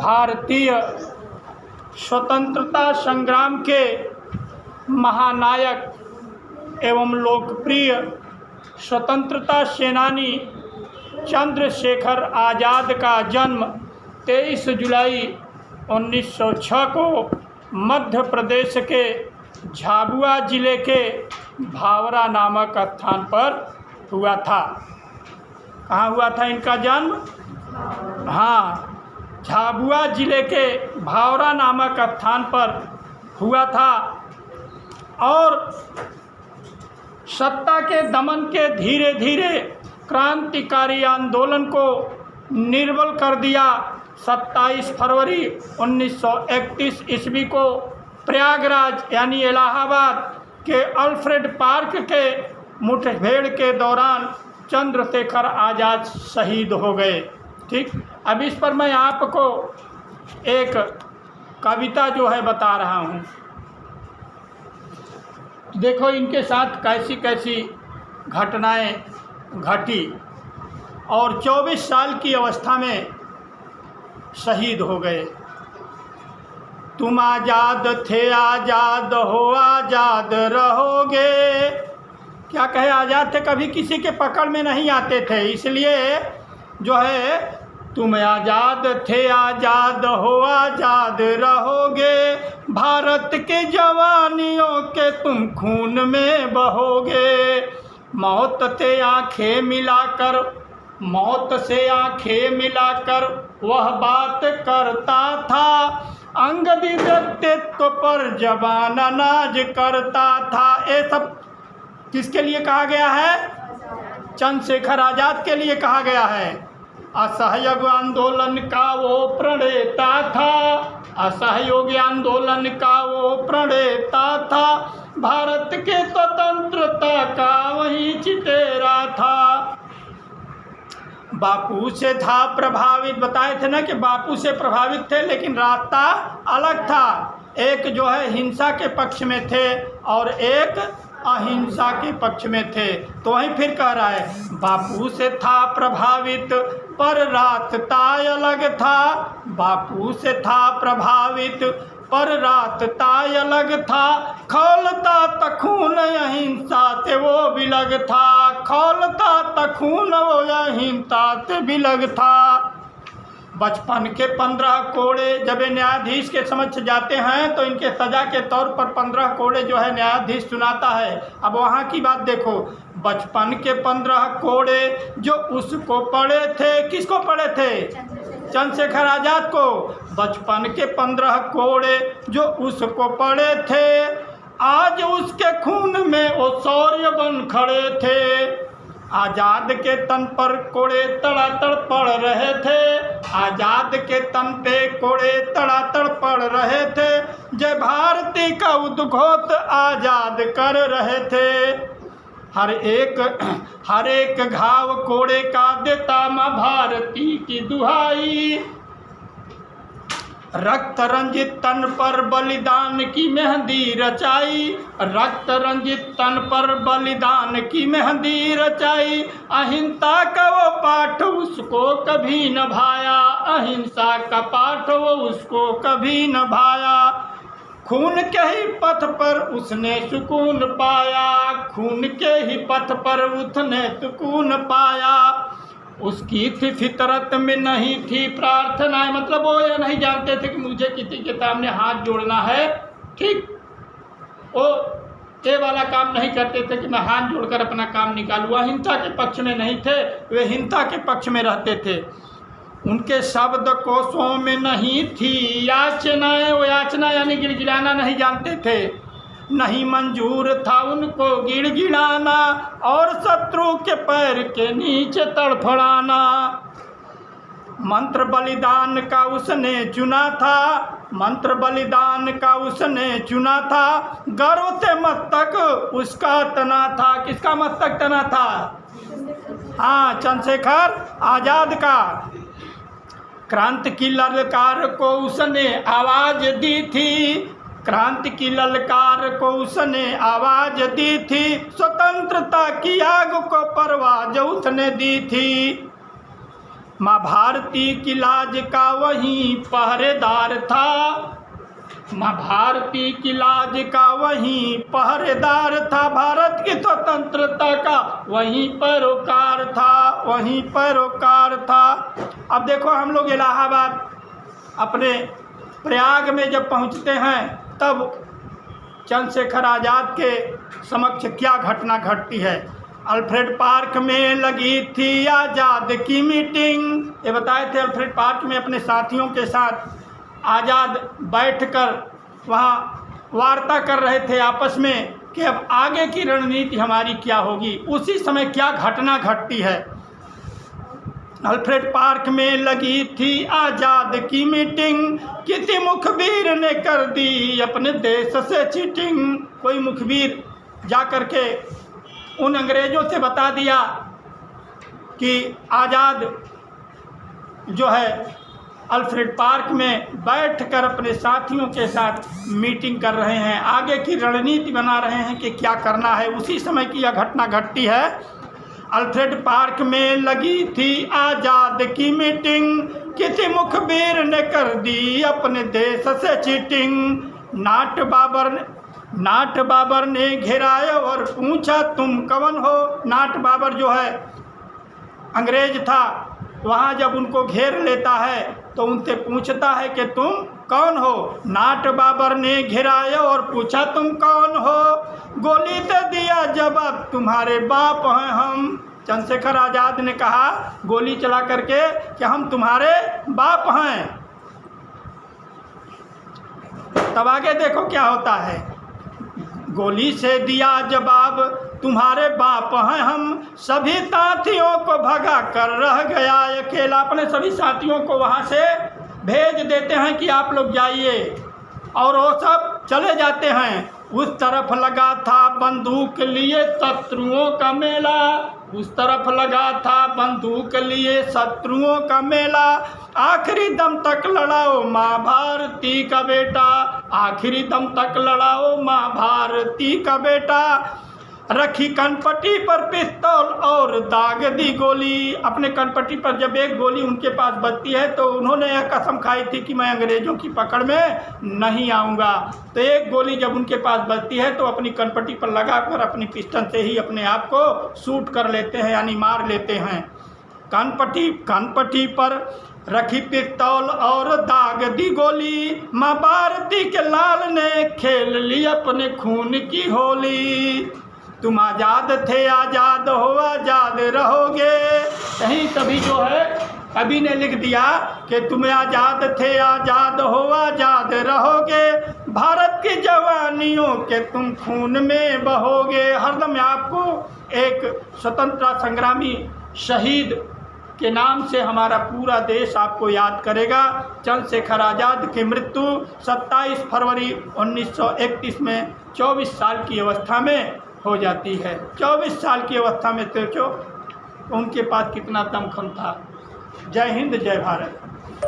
भारतीय स्वतंत्रता संग्राम के महानायक एवं लोकप्रिय स्वतंत्रता सेनानी चंद्रशेखर आज़ाद का जन्म 23 जुलाई 1906 को मध्य प्रदेश के झाबुआ जिले के भावरा नामक स्थान पर हुआ था। कहाँ हुआ था इनका जन्म? हाँ, झाबुआ जिले के भावरा नामक स्थान पर हुआ था। और सत्ता के दमन के धीरे धीरे क्रांतिकारी आंदोलन को निर्बल कर दिया। 27 फरवरी 1931 ईस्वी को प्रयागराज यानी इलाहाबाद के अल्फ्रेड पार्क के मुठभेड़ के दौरान चंद्रशेखर आज़ाद शहीद हो गए। ठीक, अब इस पर मैं आपको एक कविता जो है बता रहा हूँ। देखो इनके साथ कैसी कैसी घटनाएं घटी और 24 साल की अवस्था में शहीद हो गए। तुम आज़ाद थे, आज़ाद हो, आज़ाद रहोगे। क्या कहे? आज़ाद थे, कभी किसी के पकड़ में नहीं आते थे, इसलिए जो है तुम आज़ाद थे, आज़ाद हो, आज़ाद रहोगे। भारत के जवानियों के तुम खून में बहोगे। मौत से आंखें मिलाकर, मौत से आंखें मिलाकर वह बात करता था। अंगदी व्यक्तित्व पर जवान नाज करता था। ये सब किसके लिए कहा गया है? चंद्रशेखर आज़ाद के लिए कहा गया है। असहयोग आंदोलन का वो प्रणेता था, असहयोग आंदोलन का वो प्रणेता था। भारत के स्वतंत्रता का वही चितेरा था। बापू से था प्रभावित, बताए थे ना कि बापू से प्रभावित थे, लेकिन रास्ता अलग था। एक जो है हिंसा के पक्ष में थे और एक अहिंसा के पक्ष में थे। तो वहीं फिर कह रहा है, बापू से था प्रभावित पर रास्ता अलग था। बापू से था प्रभावित पर रास्ता अलग था। खौलता तखून अहिंसा से वो बिलग था। खौलता तखून वो अहिंसा से बिलग था। बचपन के 15 कोड़े जब न्यायाधीश के समक्ष जाते हैं तो इनके सजा के तौर पर 15 कोड़े जो है न्यायाधीश सुनाता है। अब वहाँ की बात देखो, बचपन के 15 कोड़े जो उसको पढ़े थे, किसको पढ़े थे? चंद्रशेखर आज़ाद को। बचपन के 15 कोड़े जो उसको पढ़े थे, आज उसके खून में वो शौर्य बन खड़े थे। आज़ाद के तन पर कोड़े तड़ातड़ पड़ रहे थे। आज़ाद के तन पे कोड़े तड़ातड़ पड़ रहे थे। जय भारती का उद्घोष आज़ाद कर रहे थे। हर एक घाव कोड़े का देता माँ भारती की दुहाई। रक्त रंजित तन पर बलिदान की मेहंदी रचाई। रक्त रंजित तन पर बलिदान की मेहंदी रचाई। अहिंसा का वो पाठ उसको कभी न भाया। अहिंसा का पाठ वो उसको कभी न भाया। खून के ही पथ पर उसने सुकून पाया। खून के ही पथ पर उसने सुकून पाया। उसकी थी फितरत में नहीं थी प्रार्थना, मतलब वो ये नहीं जानते थे कि मुझे किसी के सामने हाथ जोड़ना है। ठीक, वो ये वाला काम नहीं करते थे कि मैं हाथ जोड़कर अपना काम निकालूँ। अहिंसा के पक्ष में नहीं थे, वे हिंसा के पक्ष में रहते थे। उनके शब्द कोशों में नहीं थी याचनाएं। वो याचना यानी गिड़गिड़ाना नहीं जानते थे। नहीं मंजूर था उनको गिड़गिड़ाना और शत्रु के पैर के नीचे तड़फड़ाना। मंत्र बलिदान का उसने चुना था। मंत्र बलिदान का उसने चुना था। गर्व से मस्तक उसका तना था। किसका मस्तक तना था? हाँ, चंद्रशेखर आज़ाद का। क्रांति की ललकार को उसने आवाज दी थी। क्रांति की ललकार को उसने आवाज दी थी। स्वतंत्रता की आग को परवाज उसने दी थी। माँ भारती की लाज का वहीं पहरेदार था, माँ भारती की लाज का वहीं पहरेदार था, भारत की स्वतंत्रता का वहीं पैरोकार था, वहीं पैरोकार था। अब देखो हम लोग इलाहाबाद अपने प्रयाग में जब पहुंचते हैं तब चंद्रशेखर आज़ाद के समक्ष क्या घटना घटती है। अल्फ्रेड पार्क में लगी थी आज़ाद की मीटिंग, ये बताए थे अल्फ्रेड पार्क में अपने साथियों के साथ आज़ाद बैठकर वहाँ वार्ता कर रहे थे आपस में कि अब आगे की रणनीति हमारी क्या होगी। उसी समय क्या घटना घटती है। अल्फ्रेड पार्क में लगी थी आज़ाद की मीटिंग, किसी मुखबिर ने कर दी अपने देश से चीटिंग। कोई मुखबिर जा कर के उन अंग्रेज़ों से बता दिया कि आज़ाद जो है अल्फ्रेड पार्क में बैठकर अपने साथियों के साथ मीटिंग कर रहे हैं, आगे की रणनीति बना रहे हैं कि क्या करना है। उसी समय की यह घटना घटती है। अल्फ्रेड पार्क में लगी थी आज़ाद की मीटिंग, किसी मुखबिर ने कर दी अपने देश से चीटिंग। नाट बाबर ने घेराया और पूछा तुम कौन हो। नाट बाबर जो है अंग्रेज था, वहाँ जब उनको घेर लेता है तो उनसे पूछता है कि तुम कौन हो। नाट बाबर ने घेराया और पूछा तुम कौन हो, गोली दे दिया जवाब तुम्हारे बाप हैं हम। चंद्रशेखर आज़ाद ने कहा गोली चला करके कि हम तुम्हारे बाप हैं। तब आगे देखो क्या होता है। गोली से दिया जवाब तुम्हारे बाप हैं हम, सभी साथियों को भगा कर रह गया अकेला। अपने सभी साथियों को वहाँ से भेज देते हैं कि आप लोग जाइए, और वो सब चले जाते हैं। उस तरफ लगा था बंदूक लिए शत्रुओं का मेला, उस तरफ लगा था बंदूक लिए शत्रुओं का मेला। आखिरी दम तक लड़ाओ माँ भारती का बेटा, आखिरी दम तक लड़ाओ माँ भारती का बेटा। रखी कनपट्टी पर पिस्तौल और दाग दी गोली। अपने कनपट्टी पर जब एक गोली उनके पास बचती है तो उन्होंने यह कसम खाई थी कि मैं अंग्रेज़ों की पकड़ में नहीं आऊँगा। तो एक गोली जब उनके पास बचती है तो अपनी कनपट्टी पर लगाकर अपनी पिस्टन से ही अपने आप को शूट कर लेते हैं, यानी मार लेते हैं। कनपट्टी पर रखी पिस्तौल और दाग दी गोली, माँ भारती के लाल ने खेल ली अपने खून की होली। तुम आज़ाद थे आज़ाद हो आज़ाद रहोगे। कहीं कभी जो है कवि ने लिख दिया कि तुम आज़ाद थे आज़ाद हो आज़ाद रहोगे, भारत की जवानियों के तुम खून में बहोगे। हरदम आपको एक स्वतंत्रता संग्रामी शहीद के नाम से हमारा पूरा देश आपको याद करेगा। चंद्रशेखर आज़ाद की मृत्यु 27 फरवरी 1931 में 24 साल की अवस्था में हो जाती है। 24 साल की अवस्था में सोचो उनके पास कितना दमखम था। जय हिंद जय भारत।